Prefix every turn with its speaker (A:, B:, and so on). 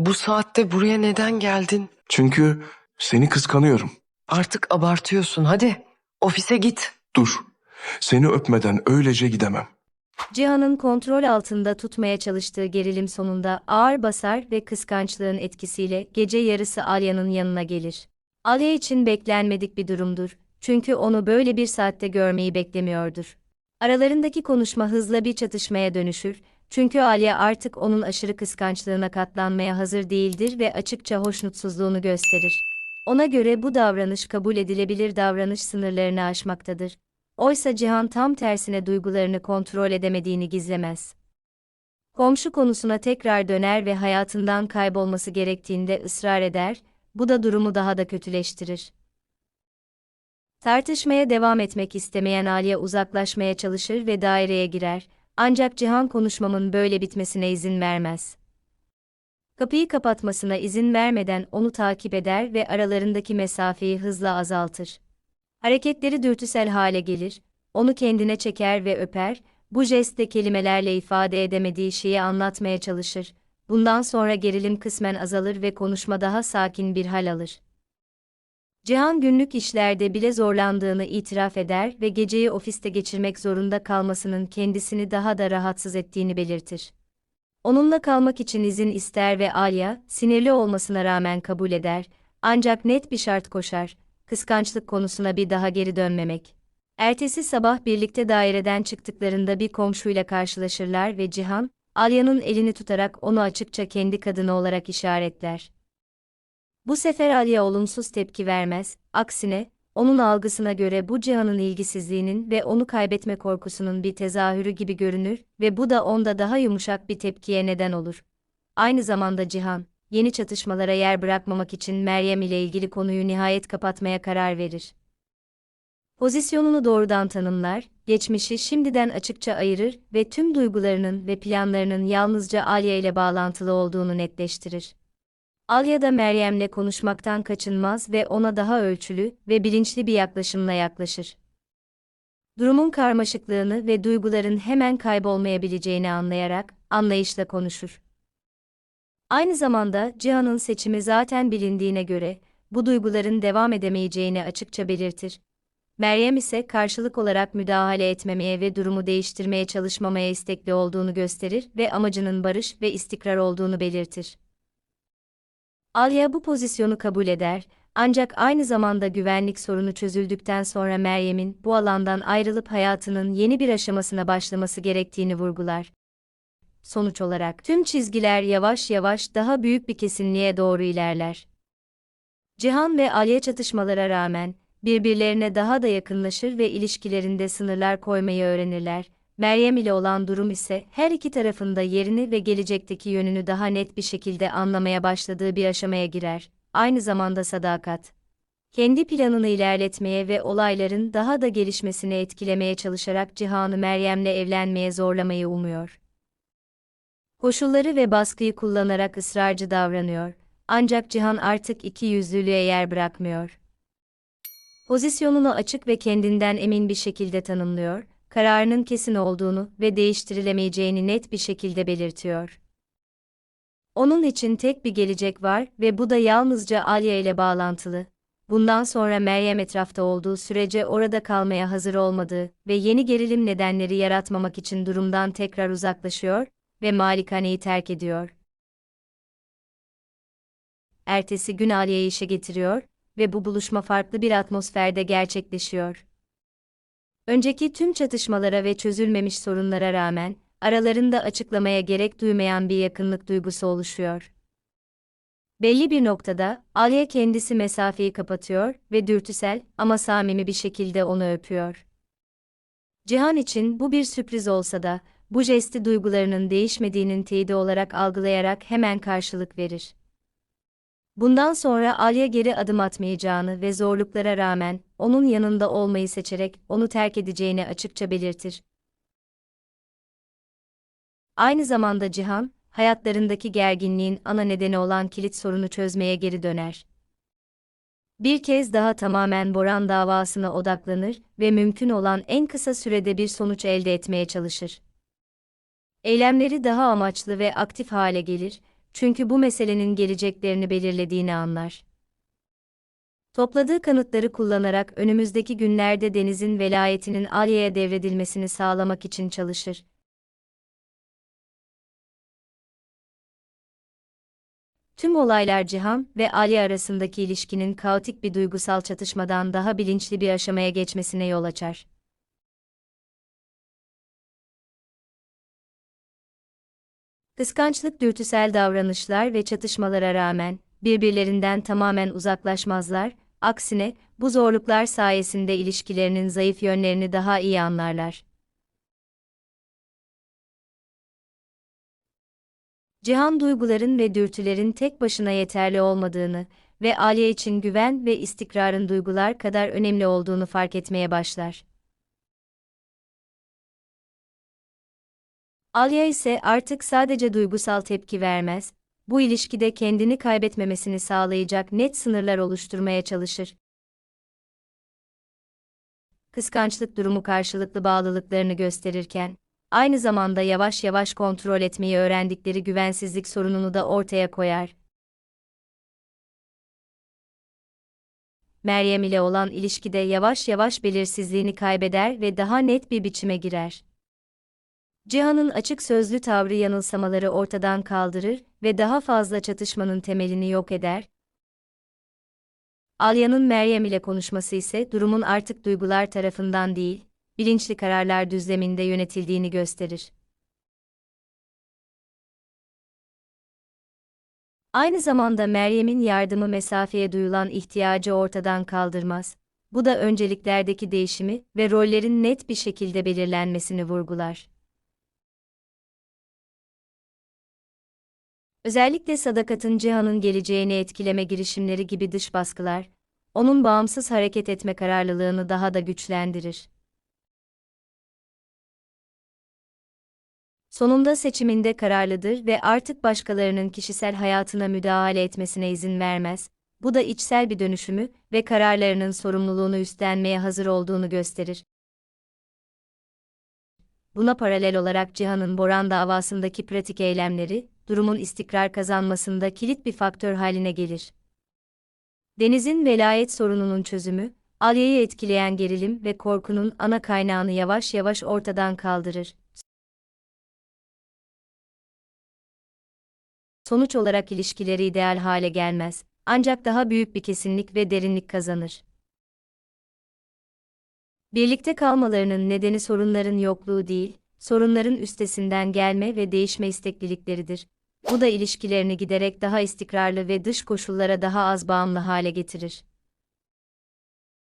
A: Bu saatte buraya neden geldin?
B: Çünkü seni kıskanıyorum.
A: Artık abartıyorsun. Hadi ofise git.
B: Dur. Seni öpmeden öylece gidemem.
C: Cihan'ın kontrol altında tutmaya çalıştığı gerilim sonunda ağır basar ve kıskançlığın etkisiyle gece yarısı Alya'nın yanına gelir. Alya için beklenmedik bir durumdur, çünkü onu böyle bir saatte görmeyi beklemiyordur. Aralarındaki konuşma hızla bir çatışmaya dönüşür, çünkü Alya artık onun aşırı kıskançlığına katlanmaya hazır değildir ve açıkça hoşnutsuzluğunu gösterir. Ona göre bu davranış kabul edilebilir davranış sınırlarını aşmaktadır. Oysa Cihan tam tersine duygularını kontrol edemediğini gizlemez. Komşu konusuna tekrar döner ve hayatından kaybolması gerektiğinde ısrar eder, bu da durumu daha da kötüleştirir. Tartışmaya devam etmek istemeyen Aliye uzaklaşmaya çalışır ve daireye girer, ancak Cihan konuşmamın böyle bitmesine izin vermez. Kapıyı kapatmasına izin vermeden onu takip eder ve aralarındaki mesafeyi hızla azaltır. Hareketleri dürtüsel hale gelir, onu kendine çeker ve öper, bu jestle kelimelerle ifade edemediği şeyi anlatmaya çalışır. Bundan sonra gerilim kısmen azalır ve konuşma daha sakin bir hal alır. Cihan günlük işlerde bile zorlandığını itiraf eder ve geceyi ofiste geçirmek zorunda kalmasının kendisini daha da rahatsız ettiğini belirtir. Onunla kalmak için izin ister ve Alya, sinirli olmasına rağmen kabul eder, ancak net bir şart koşar, kıskançlık konusuna bir daha geri dönmemek. Ertesi sabah birlikte daireden çıktıklarında bir komşuyla karşılaşırlar ve Cihan, Alya'nın elini tutarak onu açıkça kendi kadını olarak işaretler. Bu sefer Alya olumsuz tepki vermez, aksine, onun algısına göre bu Cihan'ın ilgisizliğinin ve onu kaybetme korkusunun bir tezahürü gibi görünür ve bu da onda daha yumuşak bir tepkiye neden olur. Aynı zamanda Cihan, yeni çatışmalara yer bırakmamak için Meryem ile ilgili konuyu nihayet kapatmaya karar verir. Pozisyonunu doğrudan tanımlar, geçmişi şimdiden açıkça ayırır ve tüm duygularının ve planlarının yalnızca Alya ile bağlantılı olduğunu netleştirir. Alya da Meryem'le konuşmaktan kaçınmaz ve ona daha ölçülü ve bilinçli bir yaklaşımla yaklaşır. Durumun karmaşıklığını ve duyguların hemen kaybolmayabileceğini anlayarak, anlayışla konuşur. Aynı zamanda Cihan'ın seçimi zaten bilindiğine göre, bu duyguların devam edemeyeceğini açıkça belirtir. Meryem ise karşılık olarak müdahale etmemeye ve durumu değiştirmeye çalışmamaya istekli olduğunu gösterir ve amacının barış ve istikrar olduğunu belirtir. Alya bu pozisyonu kabul eder, ancak aynı zamanda güvenlik sorunu çözüldükten sonra Meryem'in bu alandan ayrılıp hayatının yeni bir aşamasına başlaması gerektiğini vurgular. Sonuç olarak tüm çizgiler yavaş yavaş daha büyük bir kesinliğe doğru ilerler. Cihan ve Alya çatışmalara rağmen birbirlerine daha da yakınlaşır ve ilişkilerinde sınırlar koymayı öğrenirler. Meryem ile olan durum ise her iki tarafın da yerini ve gelecekteki yönünü daha net bir şekilde anlamaya başladığı bir aşamaya girer. Aynı zamanda sadakat, kendi planını ilerletmeye ve olayların daha da gelişmesini etkilemeye çalışarak Cihan'ı Meryem'le evlenmeye zorlamayı umuyor. Koşulları ve baskıyı kullanarak ısrarcı davranıyor, ancak Cihan artık ikiyüzlülüğe yer bırakmıyor. Pozisyonunu açık ve kendinden emin bir şekilde tanımlıyor, kararının kesin olduğunu ve değiştirilemeyeceğini net bir şekilde belirtiyor. Onun için tek bir gelecek var ve bu da yalnızca Alya ile bağlantılı. Bundan sonra Meryem etrafta olduğu sürece orada kalmaya hazır olmadığı ve yeni gerilim nedenleri yaratmamak için durumdan tekrar uzaklaşıyor ve malikaneyi terk ediyor. Ertesi gün Alya'yı işe getiriyor ve bu buluşma farklı bir atmosferde gerçekleşiyor. Önceki tüm çatışmalara ve çözülmemiş sorunlara rağmen, aralarında açıklamaya gerek duymayan bir yakınlık duygusu oluşuyor. Belli bir noktada, Alya kendisi mesafeyi kapatıyor ve dürtüsel ama samimi bir şekilde onu öpüyor. Cihan için bu bir sürpriz olsa da, bu jesti duygularının değişmediğinin teyidi olarak algılayarak hemen karşılık verir. Bundan sonra Alya geri adım atmayacağını ve zorluklara rağmen onun yanında olmayı seçerek onu terk edeceğini açıkça belirtir. Aynı zamanda Cihan, hayatlarındaki gerginliğin ana nedeni olan kilit sorunu çözmeye geri döner. Bir kez daha tamamen Boran davasına odaklanır ve mümkün olan en kısa sürede bir sonuç elde etmeye çalışır. Eylemleri daha amaçlı ve aktif hale gelir, çünkü bu meselenin geleceklerini belirlediğini anlar. Topladığı kanıtları kullanarak önümüzdeki günlerde Deniz'in velayetinin Alya'ya devredilmesini sağlamak için çalışır. Tüm olaylar Cihan ve Alya arasındaki ilişkinin kaotik bir duygusal çatışmadan daha bilinçli bir aşamaya geçmesine yol açar. Kıskançlık, dürtüsel davranışlar ve çatışmalara rağmen birbirlerinden tamamen uzaklaşmazlar, aksine bu zorluklar sayesinde ilişkilerinin zayıf yönlerini daha iyi anlarlar. Cihan duyguların ve dürtülerin tek başına yeterli olmadığını ve Alya için güven ve istikrarın duygular kadar önemli olduğunu fark etmeye başlar. Alya ise artık sadece duygusal tepki vermez, bu ilişkide kendini kaybetmemesini sağlayacak net sınırlar oluşturmaya çalışır. Kıskançlık durumu karşılıklı bağlılıklarını gösterirken, aynı zamanda yavaş yavaş kontrol etmeyi öğrendikleri güvensizlik sorununu da ortaya koyar. Meryem ile olan ilişkide yavaş yavaş belirsizliğini kaybeder ve daha net bir biçime girer. Cihan'ın açık sözlü tavrı yanılsamaları ortadan kaldırır ve daha fazla çatışmanın temelini yok eder. Alya'nın Meryem ile konuşması ise durumun artık duygular tarafından değil, bilinçli kararlar düzleminde yönetildiğini gösterir. Aynı zamanda Meryem'in yardımı mesafeye duyulan ihtiyacı ortadan kaldırmaz. Bu da önceliklerdeki değişimi ve rollerin net bir şekilde belirlenmesini vurgular. Özellikle Sadakat'ın Cihan'ın geleceğini etkileme girişimleri gibi dış baskılar, onun bağımsız hareket etme kararlılığını daha da güçlendirir. Sonunda seçiminde kararlıdır ve artık başkalarının kişisel hayatına müdahale etmesine izin vermez. Bu da içsel bir dönüşümü ve kararlarının sorumluluğunu üstlenmeye hazır olduğunu gösterir. Buna paralel olarak Cihan'ın Boran davasındaki pratik eylemleri, durumun istikrar kazanmasında kilit bir faktör haline gelir. Deniz'in velayet sorununun çözümü, Alya'yı etkileyen gerilim ve korkunun ana kaynağını yavaş yavaş ortadan kaldırır. Sonuç olarak ilişkileri ideal hale gelmez, ancak daha büyük bir kesinlik ve derinlik kazanır. Birlikte kalmalarının nedeni sorunların yokluğu değil, sorunların üstesinden gelme ve değişme isteklilikleridir. Bu da ilişkilerini giderek daha istikrarlı ve dış koşullara daha az bağımlı hale getirir.